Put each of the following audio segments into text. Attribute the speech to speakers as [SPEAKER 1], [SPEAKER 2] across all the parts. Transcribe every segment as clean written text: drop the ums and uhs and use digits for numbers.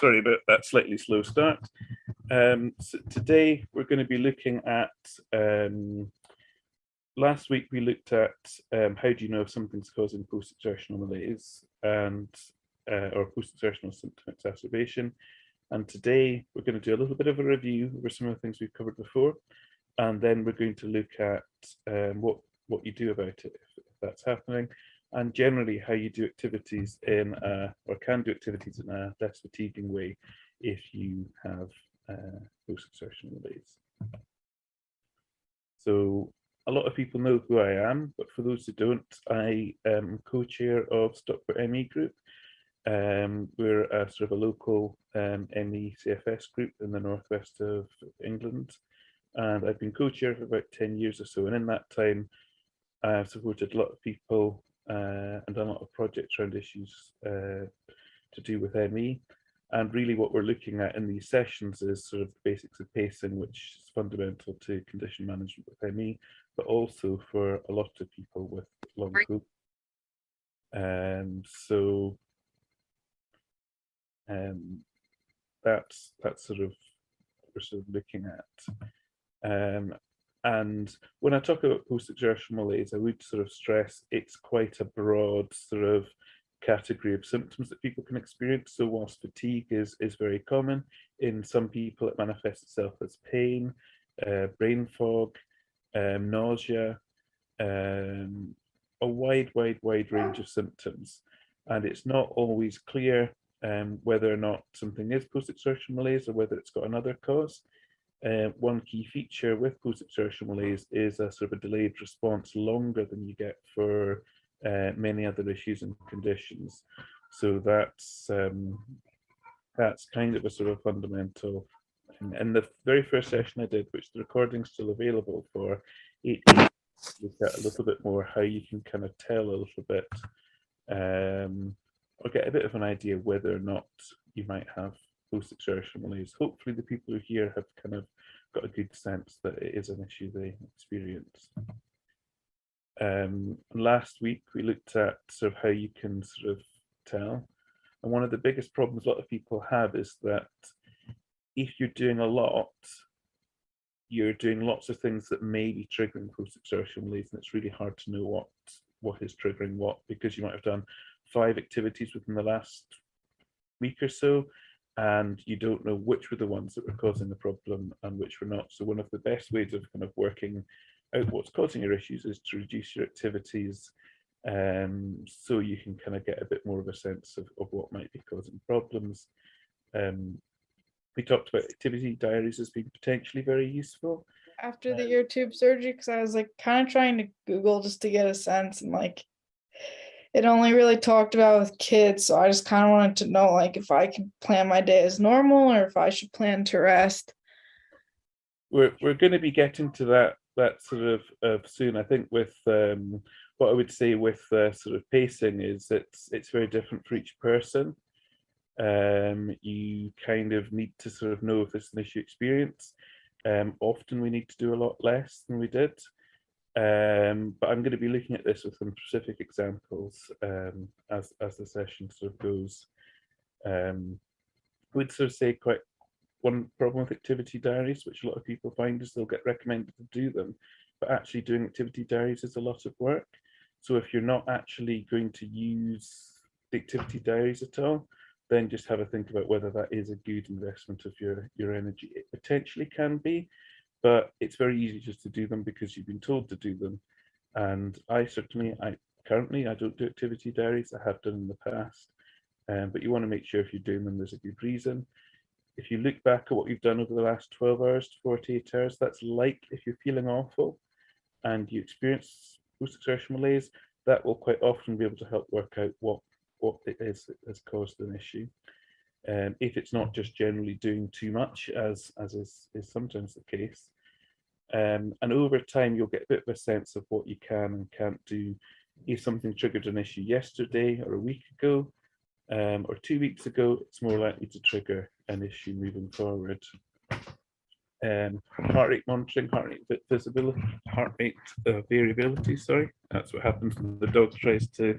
[SPEAKER 1] Sorry about that slightly slow start. So today we're going to be looking at, last week we looked at how do you know if something's causing post-exertional malaise and or post-exertional symptom exacerbation. And today we're going to do a little bit of a review over some of the things we've covered before, and then we're going to look at what you do about it if that's happening, and generally how you do activities in or can do activities in a less fatiguing way if you have post-exertional malaise. So a lot of people know who I am, but for those who don't, I am co-chair of Stockport ME Group. We're a sort of a local ME CFS group in the northwest of England, and I've been co-chair for about 10 years or so, and in that time I've supported a lot of people and done a lot of projects around issues to do with ME. And really what we're looking at in these sessions is sort of the basics of pacing, which is fundamental to condition management with ME, but also for a lot of people with long COVID. So that's sort of what we're sort of looking at. And when I talk about post-exertional malaise, I would sort of stress it's quite a broad sort of category of symptoms that people can experience. So whilst fatigue is very common, in some people it manifests itself as pain, brain fog, nausea, a wide range of symptoms. And it's not always clear whether or not something is post-exertional malaise or whether it's got another cause. One key feature with post-exertional malaise is a sort of a delayed response longer than you get for many other issues and conditions. So that's kind of a sort of fundamental. And the very first session I did, which the recording's still available for, it looked at a little bit more how you can kind of tell a little bit or get a bit of an idea whether or not you might have post-exertional malaise. Hopefully the people who are here have kind of got a good sense that it is an issue they experience. Last week we looked at sort of how you can sort of tell, and one of the biggest problems a lot of people have is that if you're doing a lot, you're doing lots of things that may be triggering post-exertional malaise, and it's really hard to know what is triggering what, because you might have done 5 activities within the last week or so, and you don't know which were the ones that were causing the problem and which were not. So one of the best ways of kind of working out what's causing your issues is to reduce your activities, so you can kind of get a bit more of a sense of what might be causing problems. We talked about activity diaries as being potentially very useful.
[SPEAKER 2] After the ear tube surgery, because I was like kind of trying to Google just to get a sense, and like it only really talked about with kids, so I just kind of wanted to know like if I could plan my day as normal or if I should plan to rest.
[SPEAKER 1] We're going to be getting to that sort of soon. I think with what I would say with sort of pacing is it's very different for each person. You kind of need to sort of know if it's an issue experience. Often we need to do a lot less than we did. But I'm going to be looking at this with some specific examples as the session sort of goes. I would sort of say quite one problem with activity diaries, which a lot of people find, is they'll get recommended to do them, but actually doing activity diaries is a lot of work. So if you're not actually going to use the activity diaries at all, then just have a think about whether that is a good investment of your energy. It potentially can be, but it's very easy just to do them because you've been told to do them. And currently I don't do activity diaries. I have done in the past, but you want to make sure if you're doing them, there's a good reason. If you look back at what you've done over the last 12 hours to 48 hours, that's like if you're feeling awful and you experience post-exertional malaise, that will quite often be able to help work out what it is that has caused an issue. If it's not just generally doing too much, as is sometimes the case. And over time, you'll get a bit of a sense of what you can and can't do. If something triggered an issue yesterday or a week ago, or 2 weeks ago, it's more likely to trigger an issue moving forward. Heart rate monitoring, heart rate visibility, heart rate variability, sorry. That's what happens when the dog tries to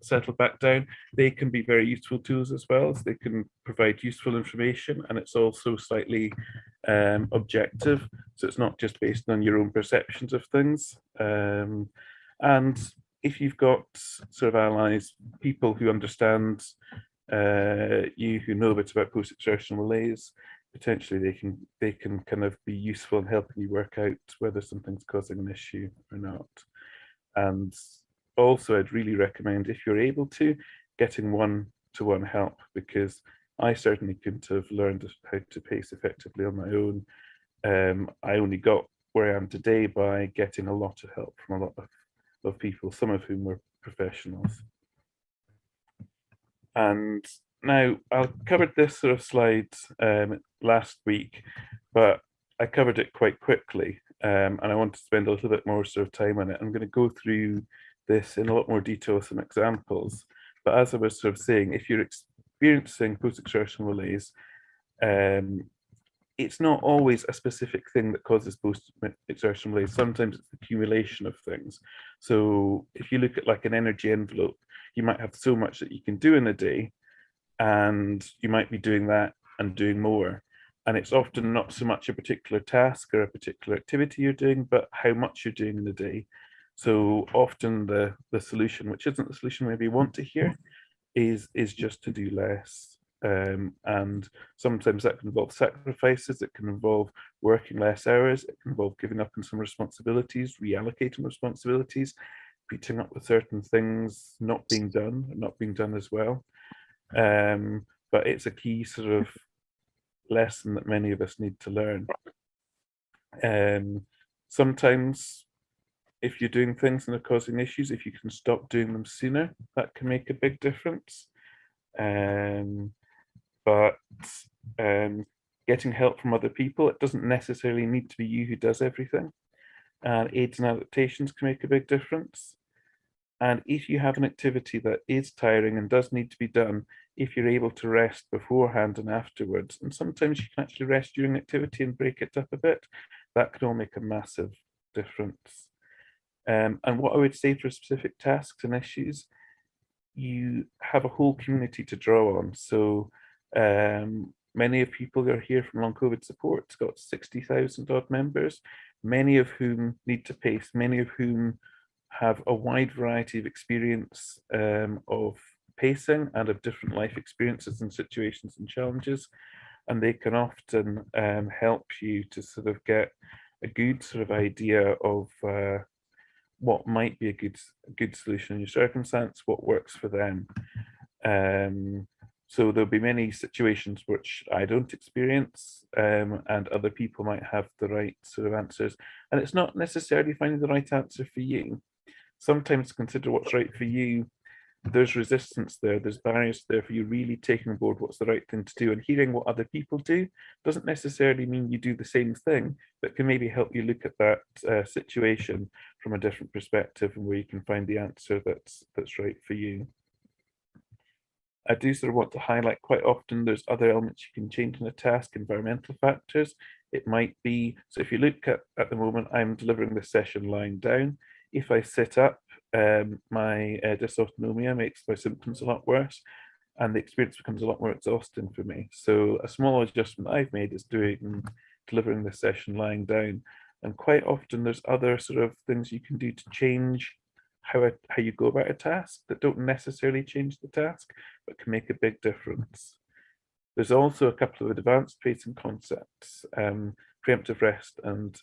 [SPEAKER 1] settled back down, they can be very useful tools as well. So they can provide useful information, and it's also slightly objective. So it's not just based on your own perceptions of things. And if you've got sort of allies, people who understand you, who know a bit about post-exertional malaise, potentially they can kind of be useful in helping you work out whether something's causing an issue or not. And also, I'd really recommend, if you're able to, getting one-to-one help, because I certainly couldn't have learned how to pace effectively on my own. I only got where I am today by getting a lot of help from a lot of people, some of whom were professionals. And now I covered this sort of slide last week, but I covered it quite quickly, and I want to spend a little bit more sort of time on it. I'm going to go through this in a lot more detail with some examples. But as I was sort of saying, if you're experiencing post-exertional malaise, it's not always a specific thing that causes post-exertional malaise. Sometimes it's the accumulation of things. So if you look at like an energy envelope, you might have so much that you can do in a day, and you might be doing that and doing more. And it's often not so much a particular task or a particular activity you're doing, but how much you're doing in a day. So often the solution, which isn't the solution maybe you want to hear, is just to do less. And sometimes that can involve sacrifices, it can involve working less hours, it can involve giving up on some responsibilities, reallocating responsibilities, putting up with certain things not being done as well. But it's a key sort of lesson that many of us need to learn. Sometimes if you're doing things and they're causing issues, if you can stop doing them sooner, that can make a big difference. But getting help from other people, it doesn't necessarily need to be you who does everything. And aids and adaptations can make a big difference. And if you have an activity that is tiring and does need to be done, if you're able to rest beforehand and afterwards, and sometimes you can actually rest during activity and break it up a bit, that can all make a massive difference. And what I would say for specific tasks and issues, you have a whole community to draw on. So many of people who are here from Long COVID support, it's got 60,000 odd members, many of whom need to pace, many of whom have a wide variety of experience of pacing and of different life experiences and situations and challenges. And they can often help you to sort of get a good sort of idea of what might be a good solution in your circumstance, what works for them. So there'll be many situations which I don't experience, and other people might have the right sort of answers. And it's not necessarily finding the right answer for you. Sometimes consider what's right for you. There's resistance there, there's barriers there for you really taking on board what's the right thing to do, and hearing what other people do doesn't necessarily mean you do the same thing, but can maybe help you look at that situation from a different perspective and where you can find the answer that's right for you. I do sort of want to highlight quite often there's other elements you can change in a task, environmental factors. It might be, so if you look at the moment, I'm delivering this session lying down. If I sit up, my dysautonomia makes my symptoms a lot worse, and the experience becomes a lot more exhausting for me. So a small adjustment I've made is delivering this session lying down. And quite often there's other sort of things you can do to change how you go about a task that don't necessarily change the task, but can make a big difference. There's also a couple of advanced pacing concepts, preemptive rest and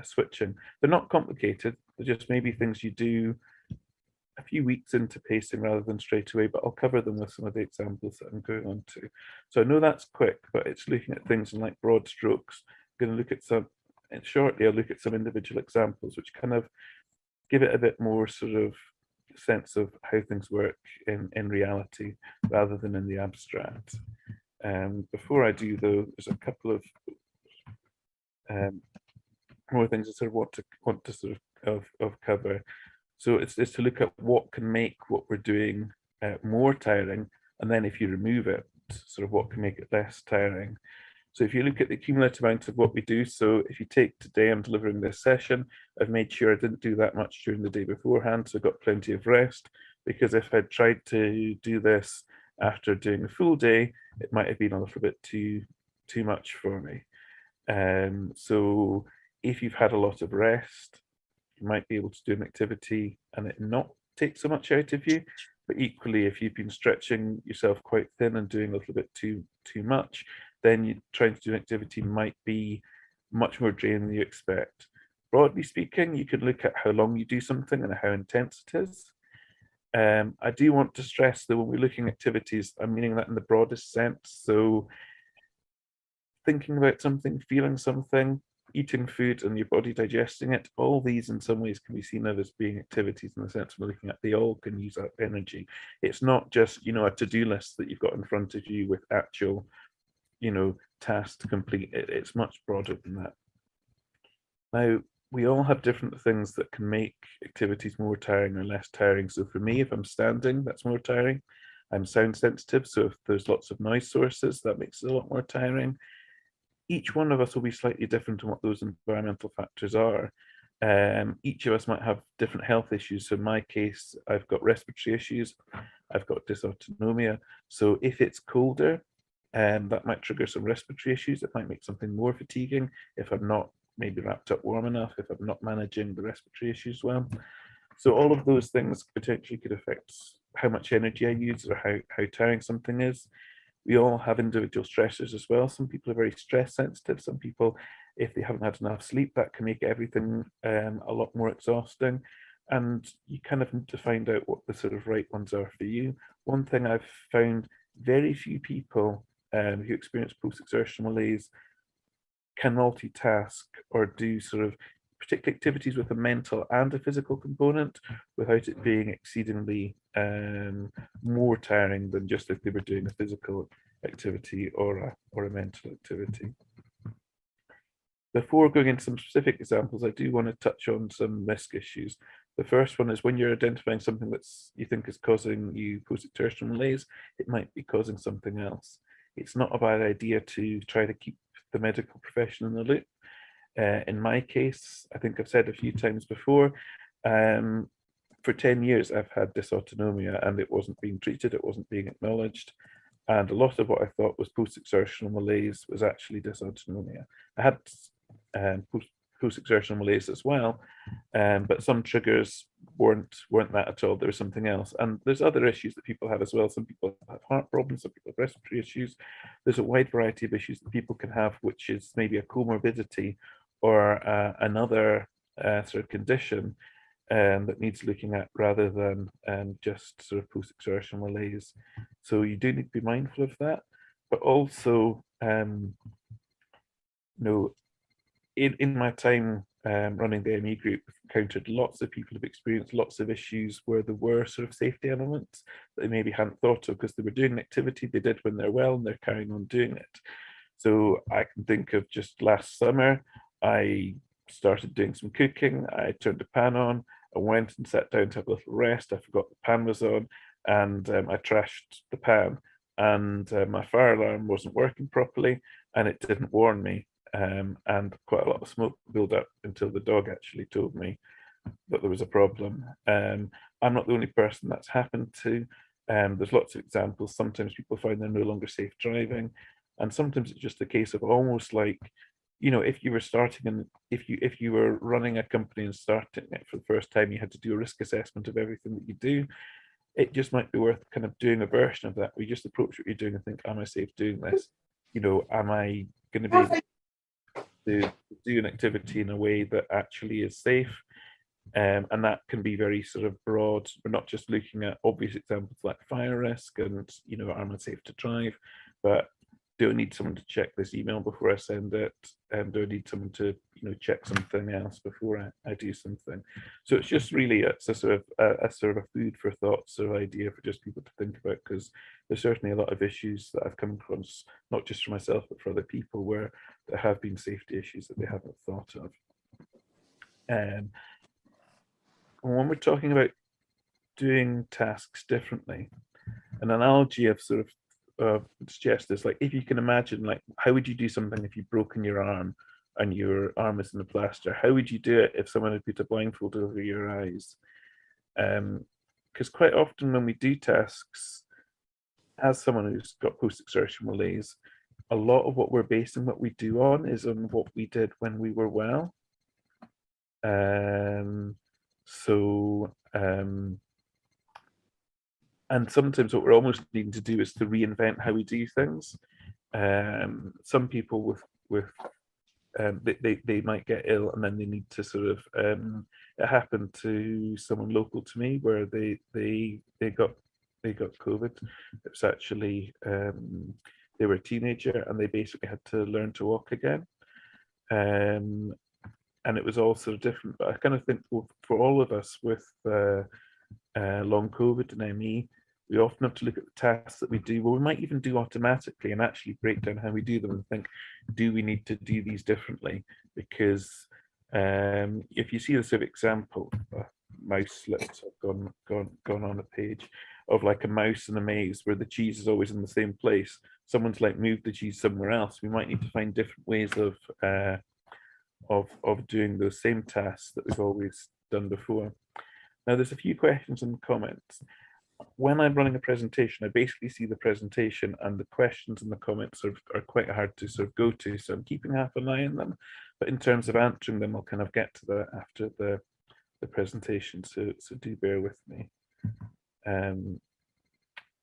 [SPEAKER 1] switching. They're not complicated, they're just maybe things you do a few weeks into pacing rather than straight away, but I'll cover them with some of the examples that I'm going on to. So I know that's quick, but it's looking at things in like broad strokes. I'm going to look at some, and shortly I'll look at some individual examples which kind of give it a bit more sort of sense of how things work in reality rather than in the abstract. Before I do though, there's a couple of more things I sort of want to sort of cover. So it's to look at what can make what we're doing more tiring, and then if you remove it, sort of what can make it less tiring. So if you look at the cumulative amount of what we do, so if you take today, I'm delivering this session, I've made sure I didn't do that much during the day beforehand, so I got plenty of rest. because if I'd tried to do this after doing a full day, it might have been a little bit too much for me. So if you've had a lot of rest, you might be able to do an activity and it not take so much out of you. But equally, if you've been stretching yourself quite thin and doing a little bit too much, then you trying to do an activity might be much more draining than you expect. Broadly speaking, you could look at how long you do something and how intense it is. I do want to stress that when we're looking at activities, I'm meaning that in the broadest sense. So thinking about something, feeling something, eating food and your body digesting it, all these in some ways can be seen as being activities in the sense we're looking at, they all can use up energy. It's not just, a to-do list that you've got in front of you with actual, tasks to complete. It's much broader than that. Now, we all have different things that can make activities more tiring or less tiring. So for me, if I'm standing, that's more tiring. I'm sound sensitive, so if there's lots of noise sources, that makes it a lot more tiring. Each one of us will be slightly different in what those environmental factors are. Each of us might have different health issues. So in my case, I've got respiratory issues, I've got dysautonomia. So if it's colder, that might trigger some respiratory issues. It might make something more fatiguing if I'm not maybe wrapped up warm enough, if I'm not managing the respiratory issues well. So all of those things potentially could affect how much energy I use or how tiring something is. We all have individual stressors as well. Some people are very stress sensitive. Some people, if they haven't had enough sleep, that can make everything a lot more exhausting. And you kind of need to find out what the sort of right ones are for you. One thing I've found, very few people who experience post-exertional malaise can multitask or do sort of particular activities with a mental and a physical component without it being exceedingly more tiring than just if they were doing a physical activity or a mental activity. Before going into some specific examples, I do want to touch on some risk issues. The first one is when you're identifying something that's you think is causing you post-exertional malaise, it might be causing something else. It's not a bad idea to try to keep the medical profession in the loop. In my case, I think I've said a few times before, for 10 years I've had dysautonomia and it wasn't being treated, it wasn't being acknowledged. And a lot of what I thought was post-exertional malaise was actually dysautonomia. I had post-exertional malaise as well, but some triggers weren't that at all. There was something else. And there's other issues that people have as well. Some people have heart problems, some people have respiratory issues. There's a wide variety of issues that people can have, which is maybe a comorbidity or another sort of condition that needs looking at rather than just sort of post-exertional malaise. So you do need to be mindful of that, but also, in my time running the ME group, I've encountered lots of people who've experienced lots of issues where there were sort of safety elements that they maybe hadn't thought of because they were doing an activity they did when they're well and they're carrying on doing it. So I can think of just last summer, I started doing some cooking. I turned the pan on. I went and sat down to have a little rest. I forgot the pan was on, and I trashed the pan. And my fire alarm wasn't working properly, and it didn't warn me. And quite a lot of smoke built up until the dog actually told me that there was a problem. I'm not the only person that's happened to. There's lots of examples. Sometimes people find they're no longer safe driving, and sometimes it's just a case of almost like, if you were starting and if you were running a company and starting it for the first time, you had to do a risk assessment of everything that you do. It just might be worth kind of doing a version of that. We just approach what you're doing and think, am I safe doing this? Am I going to be able to do an activity in a way that actually is safe? And that can be very sort of broad. We're not just looking at obvious examples like fire risk and, am I safe to drive, but do I need someone to check this email before I send it? Do I need someone to, check something else before I do something? So it's just really, it's a sort of a food for thought sort of idea for just people to think about, because there's certainly a lot of issues that I've come across, not just for myself, but for other people, where there have been safety issues that they haven't thought of. When we're talking about doing tasks differently, an analogy of sort of suggest is like, if you can imagine, like, how would you do something if you'd broken your arm and your arm is in a plaster? How would you do it if someone had put a blindfold over your eyes? because quite often when we do tasks, as someone who's got post-exertion malaise, a lot of what we're basing what we do on is on what we did when we were well. So, and sometimes what we're almost needing to do is to reinvent how we do things. Some people with they might get ill and then they need to sort of it happened to someone local to me where they got COVID. It was actually they were a teenager and they basically had to learn to walk again. And it was all sort of different. But I kind of think for all of us with long COVID and ME, we often have to look at the tasks that we do. Well, we might even do automatically and actually break down how we do them and think, do we need to do these differently? Because if you see the sort of example, mouse slips have gone on a page of like a mouse in a maze where the cheese is always in the same place. Someone's like moved the cheese somewhere else. We might need to find different ways of doing those same tasks that we've always done before. Now, there's a few questions in the comments. When I'm running a presentation, I basically see the presentation and the questions in the comments are quite hard to sort of go to. So I'm keeping half an eye on them. But in terms of answering them, I'll kind of get to that after the presentation. So do bear with me. And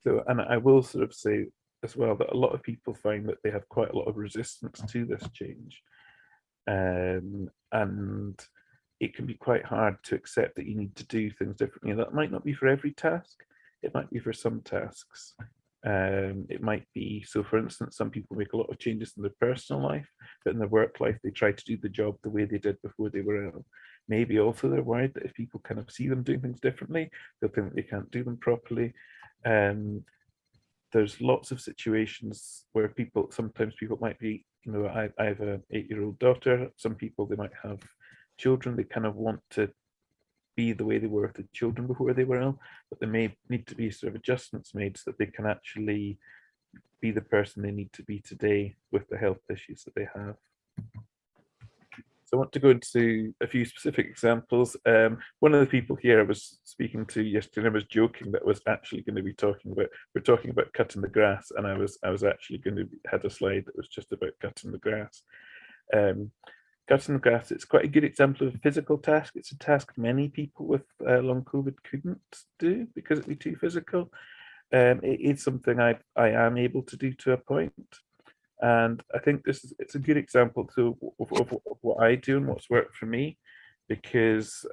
[SPEAKER 1] I will sort of say as well that a lot of people find that they have quite a lot of resistance to this change. And it can be quite hard to accept that you need to do things differently. That might not be for every task. It might be for some tasks. It might be, so for instance, some people make a lot of changes in their personal life, but in their work life, they try to do the job the way they did before they were ill. Maybe also they're worried that if people kind of see them doing things differently, they'll think that they can't do them properly. There's lots of situations where sometimes people might be, I have an 8-year-old daughter. Some people, they might have children. They kind of want to be the way they were with the children before they were ill, but there may need to be sort of adjustments made so that they can actually be the person they need to be today with the health issues that they have. So I want to go into a few specific examples. One of the people here I was speaking to yesterday, I was joking that I was actually going to be we're talking about cutting the grass, and I was actually going to had a slide that was just about cutting the grass. Cutting the grass, it's quite a good example of a physical task. It's a task many people with long COVID couldn't do because it'd be too physical. It is something I am able to do to a point. And I think it's a good example of what I do and what's worked for me, because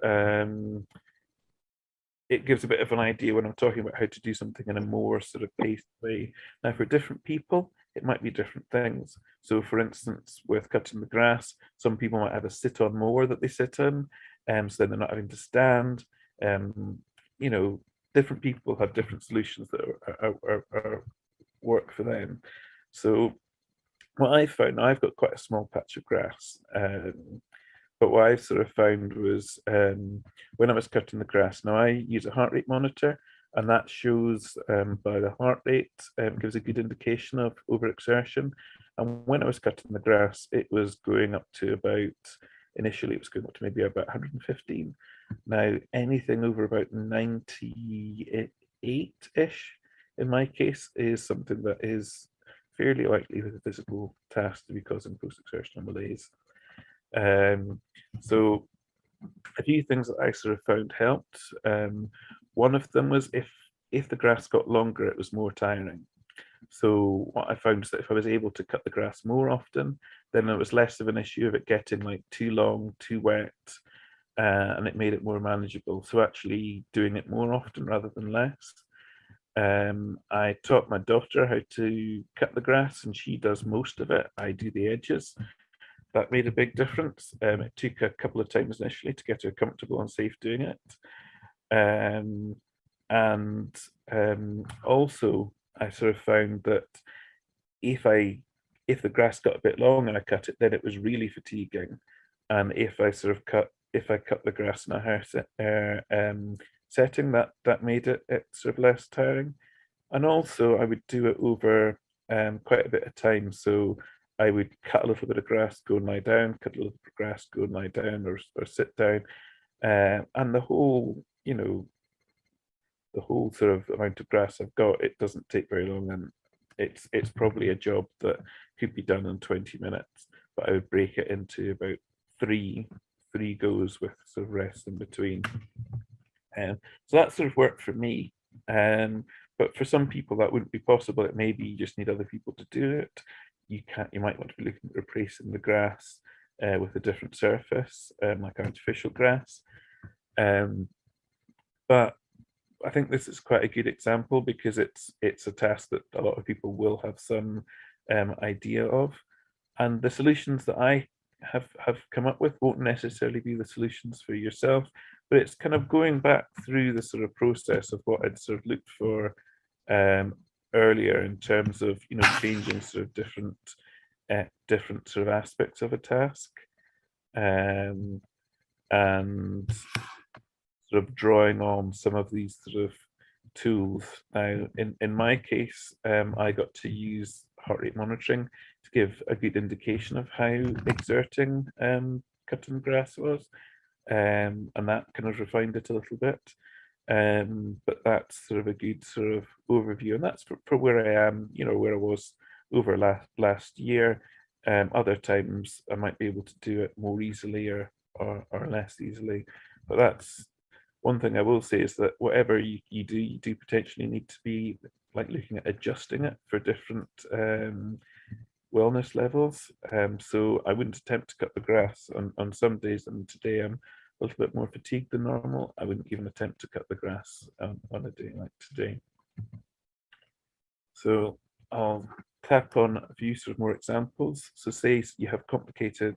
[SPEAKER 1] it gives a bit of an idea when I'm talking about how to do something in a more sort of paced way. Now, for different people, it might be different things. So for instance, with cutting the grass, some people might have a sit-on mower that they sit in, so then they're not having to stand. Different people have different solutions that are work for them. So what I found, I've got quite a small patch of grass, but what I sort of found was when I was cutting the grass, now I use a heart rate monitor, and that shows by the heart rate, gives a good indication of overexertion. And when I was cutting the grass, it was going up to initially it was going up to maybe about 115. Now, anything over about 98-ish, in my case, is something that is fairly likely with a physical task to be causing post-exertional malaise. So a few things that I sort of found helped. One of them was if the grass got longer, it was more tiring. So what I found is that if I was able to cut the grass more often, then it was less of an issue of it getting like too long, too wet, and it made it more manageable. So actually doing it more often rather than less. I taught my daughter how to cut the grass, and she does most of it. I do the edges. That made a big difference. It took a couple of times initially to get her comfortable and safe doing it. Also, I sort of found that if the grass got a bit long and I cut it, then it was really fatiguing. And if I cut the grass in a house setting, that made it sort of less tiring. And also, I would do it over quite a bit of time. So I would cut a little bit of grass, go and lie down, cut a little bit of grass, go and lie down, or sit down. And the whole, the whole sort of amount of grass I've got, it doesn't take very long, and it's probably a job that could be done in 20 minutes, but I would break it into about three goes with sort of rest in between. So that sort of worked for me. But for some people that wouldn't be possible. It maybe you just need other people to do it. You might want to be looking at replacing the grass with a different surface, like artificial grass. Um, but I think this is quite a good example because it's a task that a lot of people will have some idea of, and the solutions that I have come up with won't necessarily be the solutions for yourself, but it's kind of going back through the sort of process of what I'd sort of looked for earlier in terms of changing sort of different sort of aspects of a task, and sort of drawing on some of these sort of tools. Now, in my case, I got to use heart rate monitoring to give a good indication of how exerting cutting grass was, and that kind of refined it a little bit. But that's sort of a good sort of overview, and that's for where I am, where I was over last year. Other times I might be able to do it more easily or less easily, but that's one thing I will say is that whatever you do potentially need to be like looking at adjusting it for different wellness levels. So I wouldn't attempt to cut the grass on some days, and today I'm a little bit more fatigued than normal. I wouldn't even attempt to cut the grass on a day like today. So I'll tap on a few sort of more examples. So say you have complicated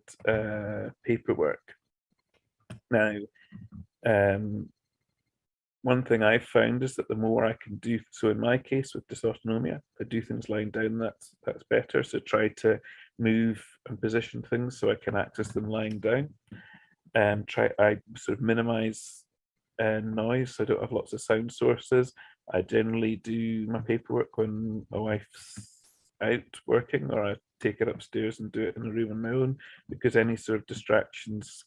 [SPEAKER 1] paperwork. Now, one thing I've found is that the more I can do, so in my case with dysautonomia, I do things lying down, that's better. So try to move and position things so I can access them lying down. I sort of minimize noise, so I don't have lots of sound sources. I generally do my paperwork when my wife's out working, or I take it upstairs and do it in a room on my own, because any sort of distractions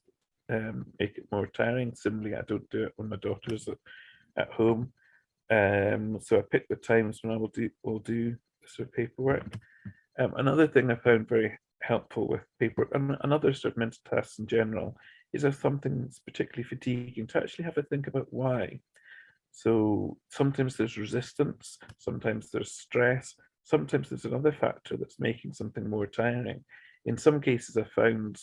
[SPEAKER 1] make it more tiring. Similarly, I don't do it when my daughter's at home. So I pick the times when I will do sort of paperwork. Another thing I found very helpful with paperwork and other sort of mental tasks in general is if something's particularly fatiguing, to actually have a think about why. So sometimes there's resistance, sometimes there's stress, sometimes there's another factor that's making something more tiring. In some cases, I found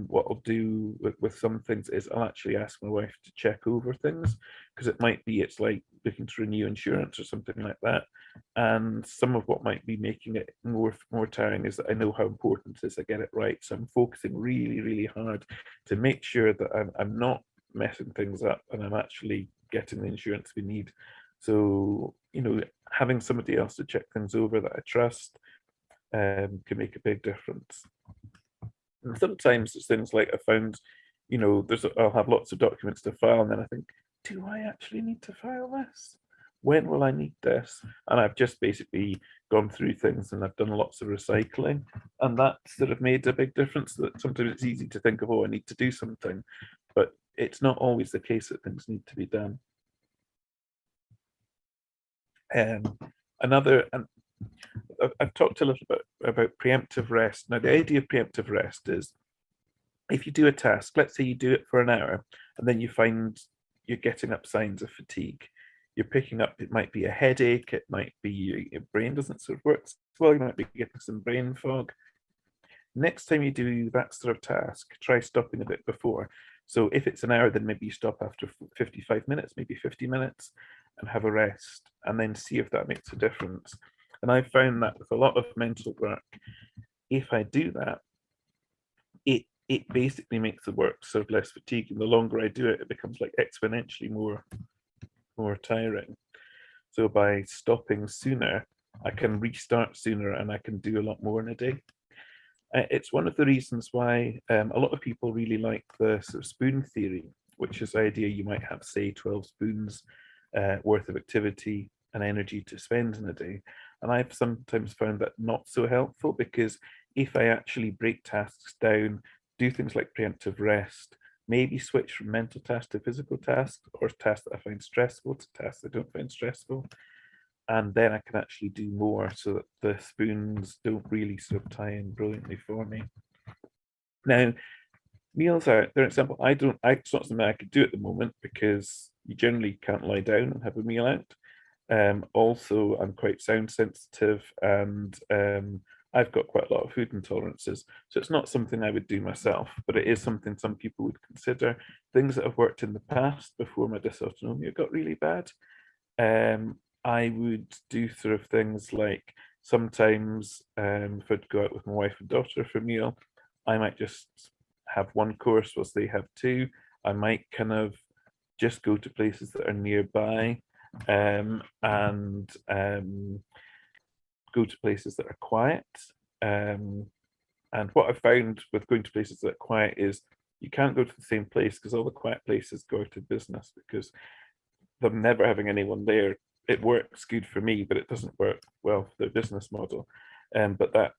[SPEAKER 1] what I'll do with some things is I'll actually ask my wife to check over things, because it might be it's like looking to renew insurance or something like that. And some of what might be making it more tiring is that I know how important it is I get it right. So I'm focusing really, really hard to make sure that I'm not messing things up and I'm actually getting the insurance we need. So, having somebody else to check things over that I trust can make a big difference. And sometimes it's things like I found, I'll have lots of documents to file, and then I think, do I actually need to file this? When will I need this? And I've just basically gone through things and I've done lots of recycling, and that sort of made a big difference. That sometimes it's easy to think of, oh, I need to do something, but it's not always the case that things need to be done. And I've talked a little bit about preemptive rest. Now, the idea of preemptive rest is if you do a task, let's say you do it for an hour, and then you find you're getting up signs of fatigue. You're picking up, it might be a headache, it might be your brain doesn't sort of work well, you might be getting some brain fog. Next time you do that sort of task, try stopping a bit before. So if it's an hour, then maybe you stop after 55 minutes, maybe 50 minutes, and have a rest, and then see if that makes a difference. And I've found that with a lot of mental work, if I do that, it basically makes the work sort of less fatiguing. The longer I do it, it becomes like exponentially more tiring. So by stopping sooner, I can restart sooner and I can do a lot more in a day. It's one of the reasons why a lot of people really like the sort of spoon theory, which is the idea you might have, say, 12 spoons worth of activity and energy to spend in a day. And I've sometimes found that not so helpful, because if I actually break tasks down, do things like preemptive rest, maybe switch from mental tasks to physical tasks, or tasks that I find stressful to tasks I don't find stressful. And then I can actually do more so that the spoons don't really sort of tie in brilliantly for me. Now, meals out, they're an example. It's not something I could do at the moment because you generally can't lie down and have a meal out. Also, I'm quite sound sensitive, and I've got quite a lot of food intolerances. So it's not something I would do myself, but it is something some people would consider. Things that have worked in the past before my dysautonomia got really bad. I would do sort of things like sometimes if I'd go out with my wife and daughter for a meal, I might just have one course whilst they have two. I might kind of just go to places that are nearby, and go to places that are quiet. And what I've found with going to places that are quiet is you can't go to the same place because all the quiet places go out of business because them never having anyone there. It works good for me, but it doesn't work well for their business model. But that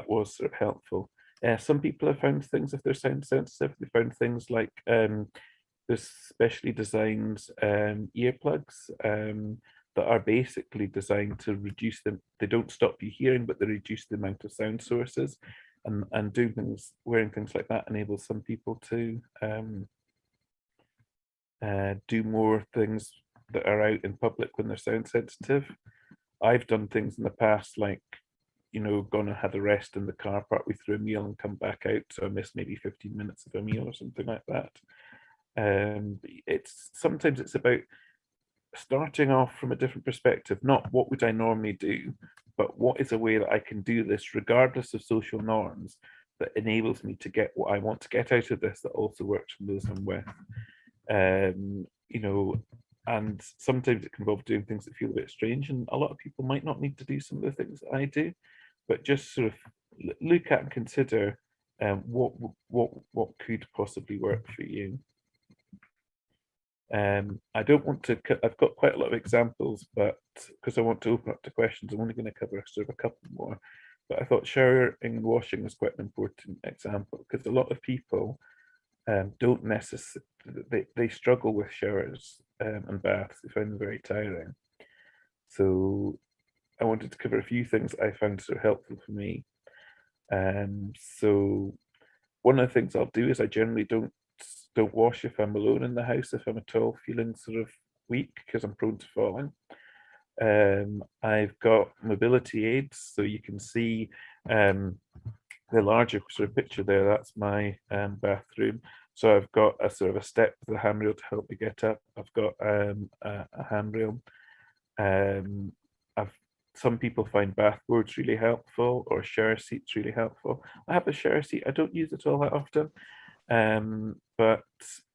[SPEAKER 1] was sort of helpful. Some people have found things, if they're sound sensitive, they found things like there's specially designed earplugs that are basically designed to reduce them. They don't stop you hearing, but they reduce the amount of sound sources. And doing things, wearing things like that enables some people to do more things that are out in public when they're sound sensitive. I've done things in the past, like, gone and had a rest in the car partway through a meal and come back out. So I missed maybe 15 minutes of a meal or something like that. Sometimes it's about starting off from a different perspective, not what would I normally do, but what is a way that I can do this regardless of social norms that enables me to get what I want to get out of this that also works for those I'm with. And sometimes it can involve doing things that feel a bit strange, and a lot of people might not need to do some of the things that I do, but just sort of look at and consider what could possibly work for you. I don't want to, I've got quite a lot of examples, but because I want to open up to questions, I'm only going to cover sort of a couple more. But I thought showering and washing is quite an important example because a lot of people don't necessarily, they struggle with showers and baths. They find them very tiring. So I wanted to cover a few things I found sort of helpful for me. So one of the things I'll do is I generally don't wash if I'm alone in the house, if I'm at all feeling sort of weak because I'm prone to falling. I've got mobility aids, so you can see the larger sort of picture there. That's my bathroom. So I've got a sort of a step with a handrail to help me get up. I've got a handrail. Some people find bath boards really helpful, or shower seats really helpful. I have a shower seat. I don't use it all that often, but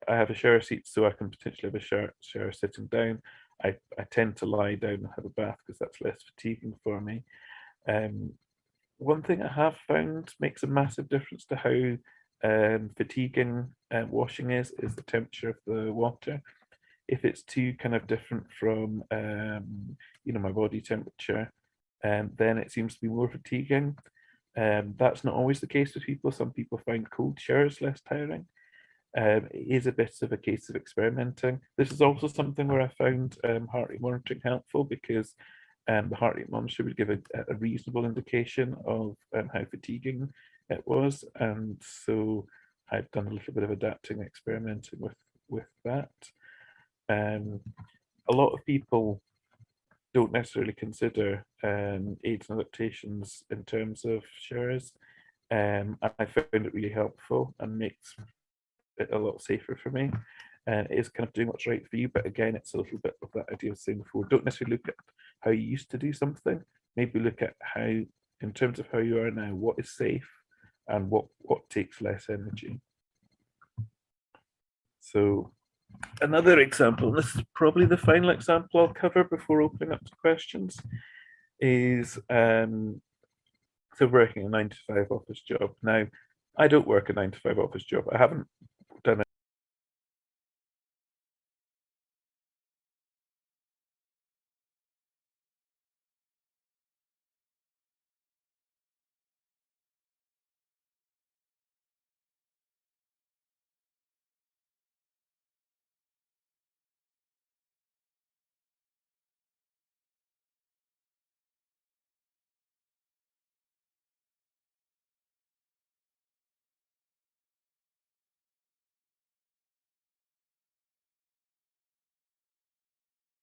[SPEAKER 1] I have a shower seat so I can potentially have a shower sitting down. I tend to lie down and have a bath because that's less fatiguing for me. One thing I have found makes a massive difference to how fatiguing washing is the temperature of the water. If it's too kind of different from my body temperature, then it seems to be more fatiguing. That's not always the case with people. Some people find cold showers less tiring. It is a bit of a case of experimenting. This is also something where I found heart rate monitoring helpful because the heart rate monitor would give a reasonable indication of how fatiguing it was. And so I've done a little bit of adapting, experimenting with that. A lot of people don't necessarily consider aids and adaptations in terms of showers. I found it really helpful and makes it a lot safer for me. And it is kind of doing what's right for you, but again, it's a little bit of that idea of saying before, don't necessarily look at how you used to do something. Maybe look at how, in terms of how you are now, what is safe and what takes less energy. So another example, and this is probably the final example I'll cover before opening up to questions, is so working a 9 to 5 office job. Now, I don't work a 9 to 5 office job. I haven't